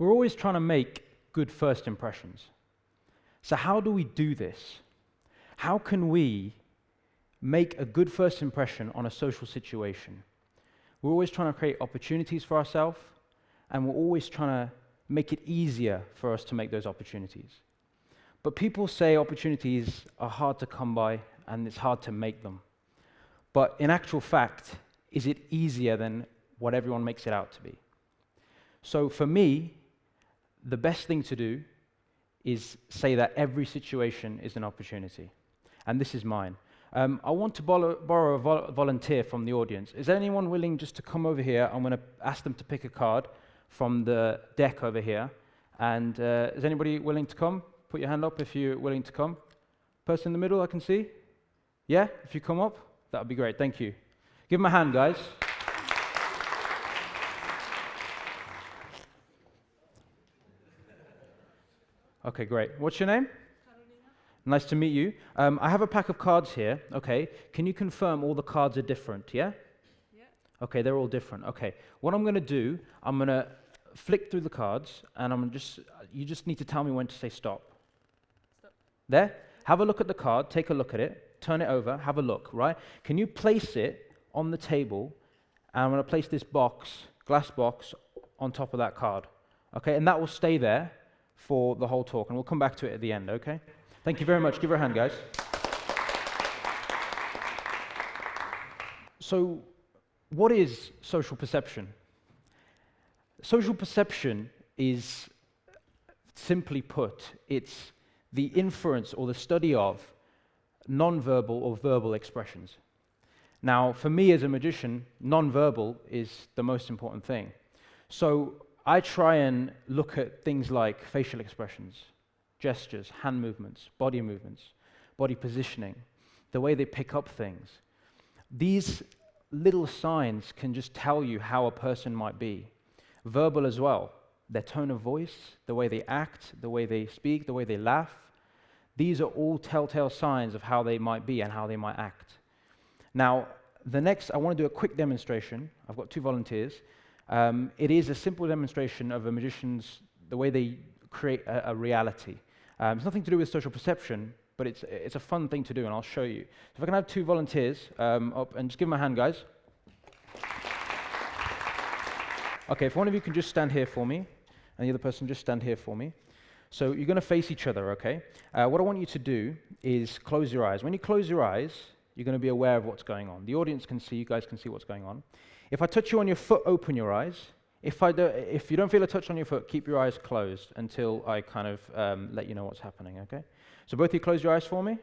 We're always trying to make good first impressions. So how do we do this? How can we make a good first impression on a social situation? We're always trying to create opportunities for ourselves, and we're always trying to make it easier for us to make those opportunities. But people say opportunities are hard to come by and it's hard to make them. But in actual fact, is it easier than what everyone makes it out to be? So for me, the best thing to do is say that every situation is an opportunity. And this is mine. I want to borrow a volunteer from the audience. Is anyone willing just to come over here? I'm going to ask them to pick a card from the deck over here. And is anybody willing to come? Put your hand up if you're willing to come. Person in the middle, I can see. Yeah, if you come up, that would be great. Thank you. Give them a hand, guys. Okay, great. What's your name? Nice to meet you. I have a pack of cards here. Okay. Can you confirm all the cards are different, yeah? Yeah. Okay, they're all different. Okay. What I'm going to do, I'm going to flick through the cards, and you just need to tell me when to say stop. Stop. There? Have a look at the card, take a look at it, turn it over, have a look, right? Can you place it on the table, and I'm going to place this glass box, on top of that card. Okay, and that will stay there for the whole talk, and we'll come back to it at the end, okay? Thank you very much. Give her a hand, guys. So, what is social perception? Social perception is, simply put, it's the inference or the study of non-verbal or verbal expressions. Now, for me as a magician, non-verbal is the most important thing. So, I try and look at things like facial expressions, gestures, hand movements, body positioning, the way they pick up things. These little signs can just tell you how a person might be. Verbal as well, their tone of voice, the way they act, the way they speak, the way they laugh. These are all telltale signs of how they might be and how they might act. Now, I want to do a quick demonstration. I've got 2 volunteers. It is a simple demonstration of a magician's, the way they create a reality. It's nothing to do with social perception, but it's a fun thing to do, and I'll show you. So if I can have 2 volunteers up, and just give them a hand, guys. Okay, if one of you can just stand here for me, and the other person just stand here for me. So you're going to face each other, okay? What I want you to do is close your eyes. When you close your eyes, you're going to be aware of what's going on. The audience can see, you guys can see what's going on. If I touch you on your foot, open your eyes. If you don't feel a touch on your foot, keep your eyes closed until I kind of let you know what's happening, okay? So both of you close your eyes for me.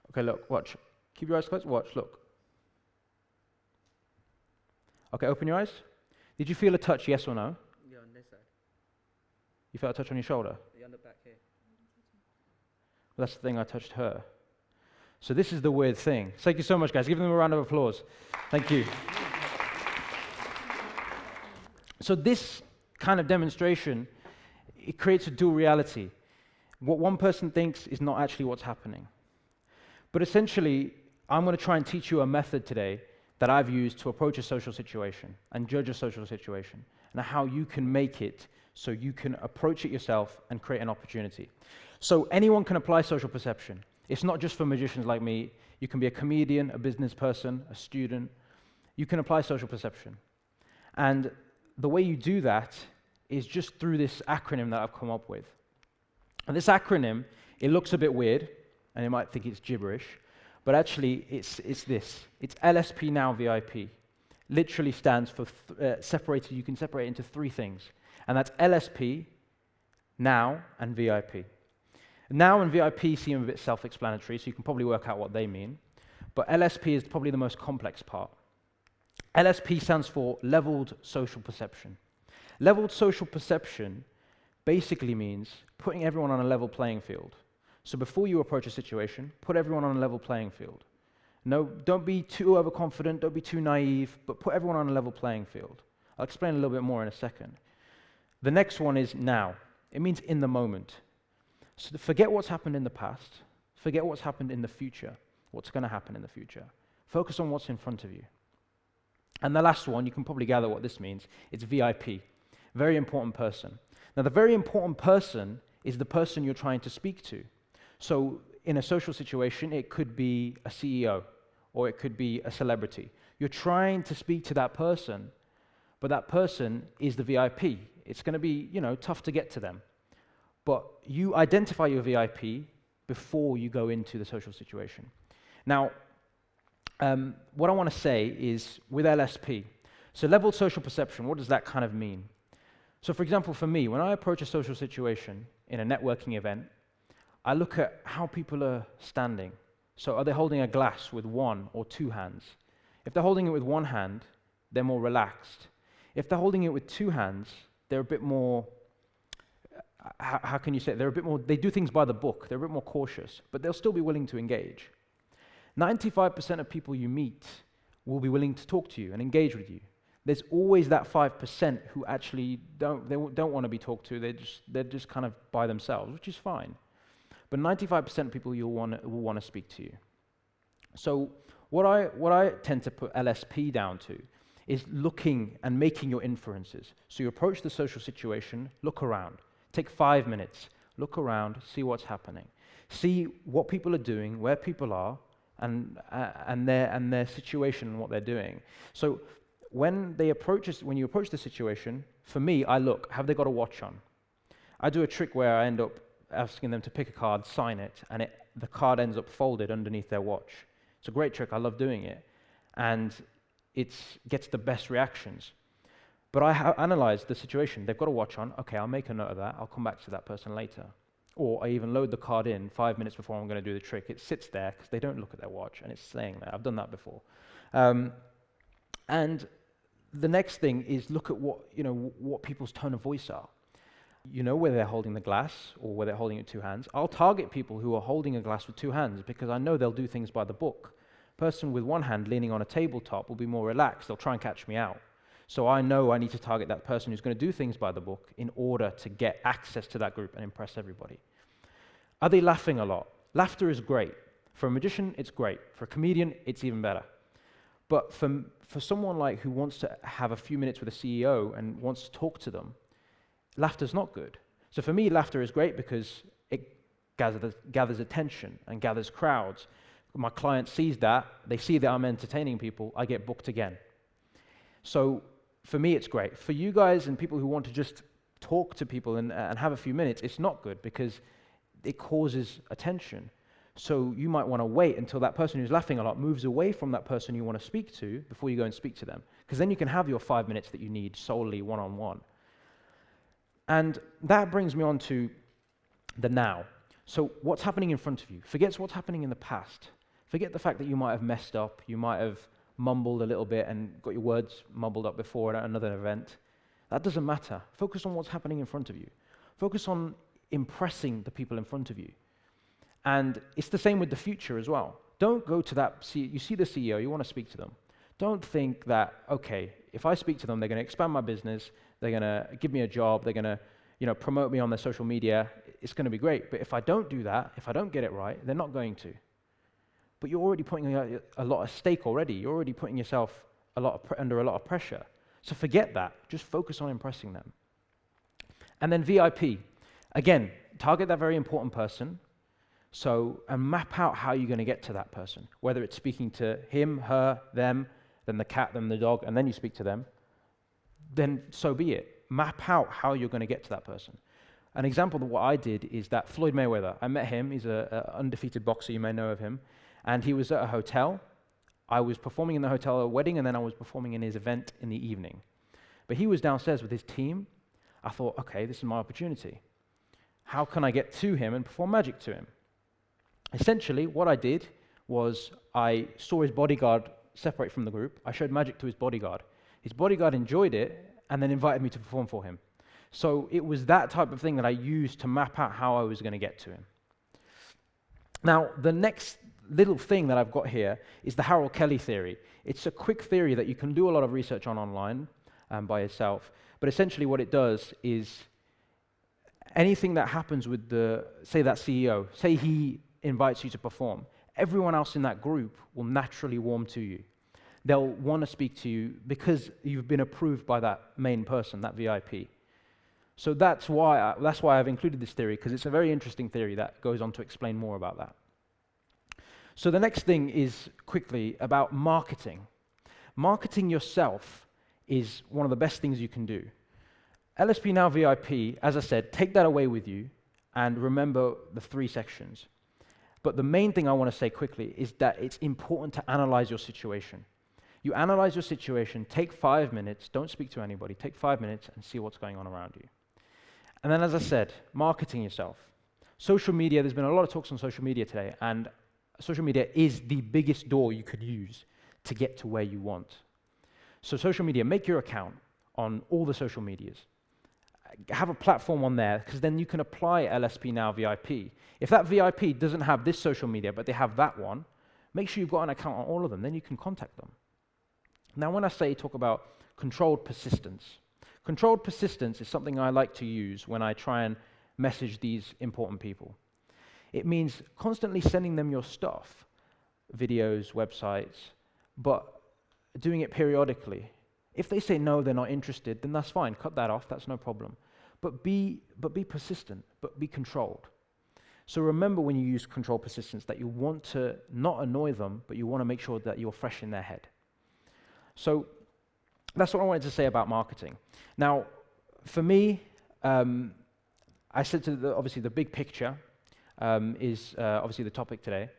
Okay, look, watch. Keep your eyes closed, watch, look. Okay, open your eyes. Did you feel a touch, yes or no? Yeah, on this side. You felt a touch on your shoulder? Yeah, on the back here. Well, that's the thing, I touched her. So this is the weird thing. Thank you so much, guys. Give them a round of applause. Thank you. So this kind of demonstration, it creates a dual reality. What one person thinks is not actually what's happening. But essentially, I'm going to try and teach you a method today that I've used to approach a social situation and judge a social situation, and how you can make it so you can approach it yourself and create an opportunity. So anyone can apply social perception. It's not just for magicians like me. You can be a comedian, a business person, a student. You can apply social perception. And the way you do that is just through this acronym that I've come up with. And this acronym, it looks a bit weird, and you might think it's gibberish, but actually it's this. It's LSP Now VIP. Literally stands for you can separate it into 3 things. And that's LSP, Now, and VIP. Now and VIP seem a bit self-explanatory, so you can probably work out what they mean. But LSP is probably the most complex part. LSP stands for Leveled Social Perception. Leveled Social Perception basically means putting everyone on a level playing field. So before you approach a situation, put everyone on a level playing field. No, don't be too overconfident, don't be too naive, but put everyone on a level playing field. I'll explain a little bit more in a second. The next one is now. It means in the moment. So forget what's happened in the past. Forget what's happened in the future, what's going to happen in the future. Focus on what's in front of you. And the last one, you can probably gather what this means. It's VIP, very important person. Now, the very important person is the person you're trying to speak to. So in a social situation, it could be a CEO, or it could be a celebrity. You're trying to speak to that person, but that person is the VIP. It's going to be, tough to get to them. But you identify your VIP before you go into the social situation. Now, what I want to say is with LSP, so leveled social perception, what does that kind of mean? So for example, for me, when I approach a social situation in a networking event, I look at how people are standing. So are they holding a glass with one or two hands? If they're holding it with one hand, they're more relaxed. If they're holding it with two hands, they're a bit more, how can you say it? They're a bit more, they do things by the book, they're a bit more cautious, but they'll still be willing to engage. 95% of people you meet will be willing to talk to you and engage with you. There's always that 5% who actually don't want to be talked to, they're just kind of by themselves, which is fine. But 95% of people will want to speak to you. So what I tend to put LSP down to is looking and making your inferences. So you approach the social situation, look around, take 5 minutes, look around, see what's happening, see what people are doing, where people are, and their situation and what they're doing. So when you approach the situation, for me, I look, have they got a watch on? I do a trick where I end up asking them to pick a card, sign it, and the card ends up folded underneath their watch. It's a great trick, I love doing it, and it gets the best reactions. But I analyze the situation, they've got a watch on, okay, I'll make a note of that, I'll come back to that person later. Or I even load the card in 5 minutes before I'm going to do the trick. It sits there because they don't look at their watch, and it's staying there. I've done that before. And the next thing is look at what people's tone of voice are. Whether they're holding the glass or whether they're holding it with two hands. I'll target people who are holding a glass with two hands because I know they'll do things by the book. Person with one hand leaning on a tabletop will be more relaxed. They'll try and catch me out. So I know I need to target that person who's going to do things by the book in order to get access to that group and impress everybody. Are they laughing a lot? Laughter is great. For a magician, it's great. For a comedian, it's even better. But for someone who wants to have a few minutes with a CEO and wants to talk to them, laughter's not good. So for me, laughter is great because it gathers attention and gathers crowds. My client sees that, they see that I'm entertaining people, I get booked again. So for me, it's great. For you guys and people who want to just talk to people and have a few minutes, it's not good because it causes attention. So you might want to wait until that person who's laughing a lot moves away from that person you want to speak to before you go and speak to them. Because then you can have your 5 minutes that you need solely one-on-one. And that brings me on to the now. So what's happening in front of you? Forget what's happening in the past. Forget the fact that you might have messed up, you might have mumbled a little bit and got your words mumbled up before at another event. That doesn't matter. Focus on what's happening in front of you. Focus on impressing the people in front of you. And it's the same with the future as well. Don't go to you see the CEO, you want to speak to them. Don't think that, okay, if I speak to them, they're going to expand my business, they're going to give me a job, they're going to promote me on their social media, it's going to be great. But if I don't do that, if I don't get it right, they're not going to. But you're already putting a lot of stake already. You're already putting yourself under a lot of pressure. So forget that. Just focus on impressing them. And then VIP. Again, target that very important person. And map out how you're going to get to that person. Whether it's speaking to him, her, them, then the cat, then the dog, and then you speak to them, then so be it. Map out how you're going to get to that person. An example of what I did is that Floyd Mayweather, I met him, he's an undefeated boxer, you may know of him, and he was at a hotel. I was performing in the hotel at a wedding, and then I was performing in his event in the evening. But he was downstairs with his team. I thought, okay, this is my opportunity. How can I get to him and perform magic to him? Essentially, what I did was I saw his bodyguard separate from the group. I showed magic to his bodyguard. His bodyguard enjoyed it and then invited me to perform for him. So it was that type of thing that I used to map out how I was going to get to him. Now, the next little thing that I've got here is the Harold Kelly theory. It's a quick theory that you can do a lot of research on online by yourself. But essentially what it does is anything that happens with say that CEO, say he invites you to perform, everyone else in that group will naturally warm to you. They'll want to speak to you because you've been approved by that main person, that VIP. So that's why I've included this theory, because it's a very interesting theory that goes on to explain more about that. So the next thing is quickly about marketing. Marketing yourself is one of the best things you can do. LSP Now VIP, as I said, take that away with you and remember the 3 sections. But the main thing I want to say quickly is that it's important to analyze your situation. You analyze your situation, take 5 minutes, don't speak to anybody, take 5 minutes and see what's going on around you. And then, as I said, marketing yourself. Social media, there's been a lot of talks on social media today, and social media is the biggest door you could use to get to where you want. So social media, make your account on all the social medias. Have a platform on there, because then you can apply LSP Now VIP. If that VIP doesn't have this social media, but they have that one, make sure you've got an account on all of them, then you can contact them. Now, when I say talk about controlled persistence, controlled persistence is something I like to use when I try and message these important people. It means constantly sending them your stuff, videos, websites, but doing it periodically. If they say no, they're not interested, then that's fine, cut that off, that's no problem. But be persistent, but be controlled. So remember when you use controlled persistence that you want to not annoy them, but you want to make sure that you're fresh in their head. So that's what I wanted to say about marketing. Now, for me, I said obviously the big picture is obviously the topic today.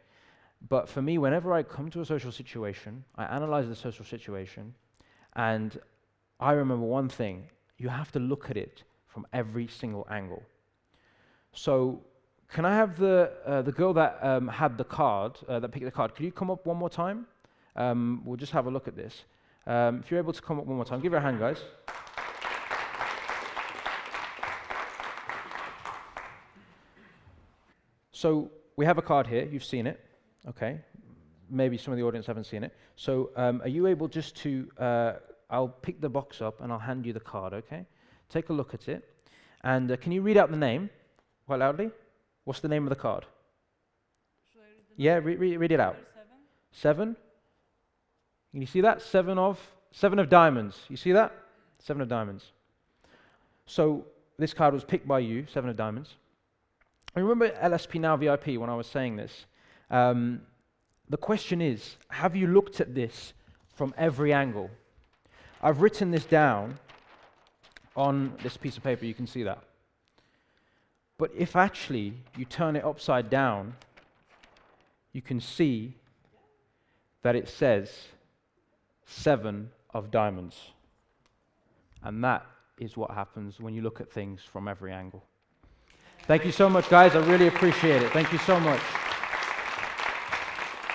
But for me, whenever I come to a social situation, I analyze the social situation, and I remember one thing: you have to look at it from every single angle. So, can I have the girl that had the card, that picked the card? Could you come up one more time? We'll just have a look at this. If you're able to come up one more time, give her a hand, guys. So we have a card here. You've seen it, okay? Maybe some of the audience haven't seen it. So are you able just to? I'll pick the box up and I'll hand you the card, okay? Take a look at it, and can you read out the name quite loudly? What's the name of the card? Should I read the read it out. 7? 7. Can you see that? 7 of diamonds. You see that? 7 of diamonds. So this card was picked by you, 7 of diamonds. I remember LSP Now VIP when I was saying this. The question is, have you looked at this from every angle? I've written this down on this piece of paper, you can see that. But if actually you turn it upside down, you can see that it says 7 of diamonds. And that is what happens when you look at things from every angle. Thank you so much, guys. I really appreciate it. Thank you so much.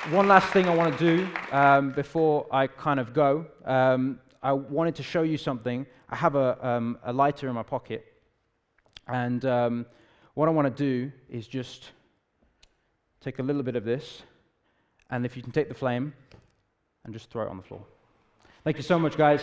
One last thing I want to do before I kind of go. I wanted to show you something. I have a lighter in my pocket. And what I want to do is just take a little bit of this. And if you can take the flame and just throw it on the floor. Thank you so much, guys.